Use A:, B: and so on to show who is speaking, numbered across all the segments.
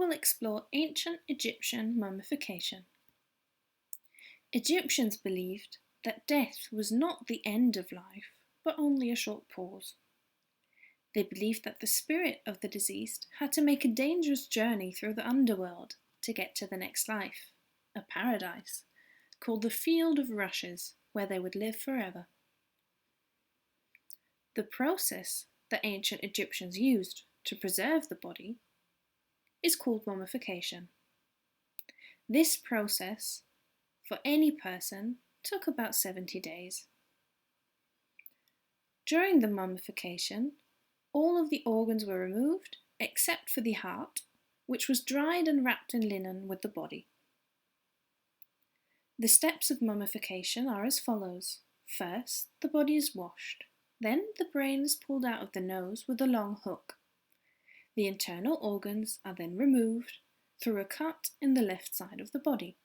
A: will explore ancient Egyptian mummification. Egyptians believed that death was not the end of life, but only a short pause. They believed that the spirit of the deceased had to make a dangerous journey through the underworld to get to the next life, a paradise, called the Field of Rushes, where they would live forever. The process that ancient Egyptians used to preserve the body is called mummification. This process, for any person, took about 70 days. During the mummification, all of the organs were removed except for the heart, which was dried and wrapped in linen with the body. The steps of mummification are as follows. First, the body is washed. Then the brain is pulled out of the nose with a long hook. The internal organs are then removed through a cut in the left side of the body.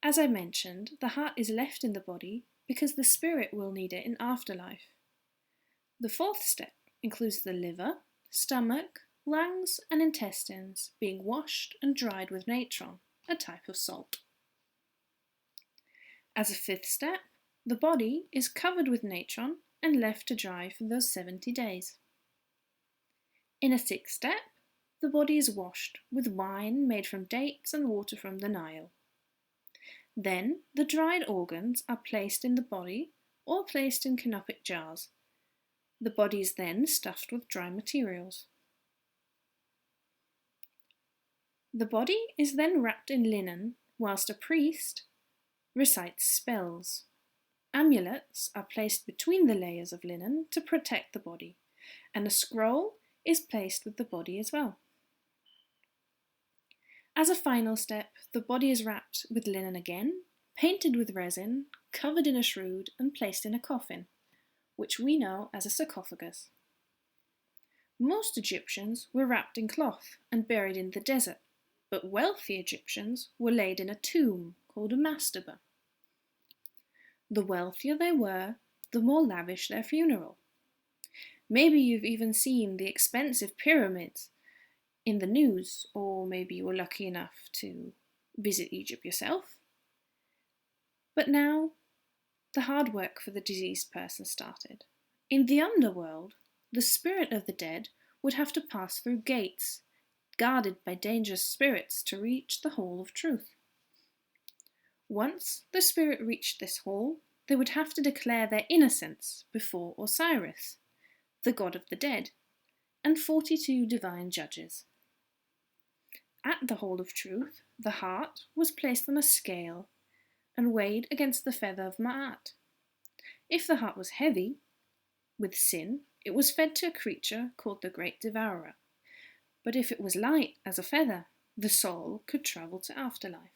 A: As I mentioned, the heart is left in the body because the spirit will need it in afterlife. The fourth step includes the liver, stomach, lungs and intestines being washed and dried with natron, a type of salt. As a fifth step, the body is covered with natron and left to dry for those 70 days. In a sixth step, the body is washed with wine made from dates and water from the Nile. Then the dried organs are placed in the body or placed in canopic jars. The body is then stuffed with dry materials. The body is then wrapped in linen whilst a priest recites spells. Amulets are placed between the layers of linen to protect the body, and a scroll is placed with the body as well. As a final step, the body is wrapped with linen again, painted with resin, covered in a shroud and placed in a coffin, which we know as a sarcophagus. Most Egyptians were wrapped in cloth and buried in the desert, but wealthy Egyptians were laid in a tomb called a mastaba. The wealthier they were, the more lavish their funeral. Maybe you've even seen the expensive pyramids in the news, or maybe you were lucky enough to visit Egypt yourself. But now, the hard work for the deceased person started. In the underworld, the spirit of the dead would have to pass through gates, guarded by dangerous spirits to reach the Hall of Truth. Once the spirit reached this hall, they would have to declare their innocence before Osiris, the god of the dead, and 42 divine judges. At the Hall of Truth, the heart was placed on a scale and weighed against the feather of Ma'at. If the heart was heavy with sin, it was fed to a creature called the Great Devourer. But if it was light as a feather, the soul could travel to afterlife.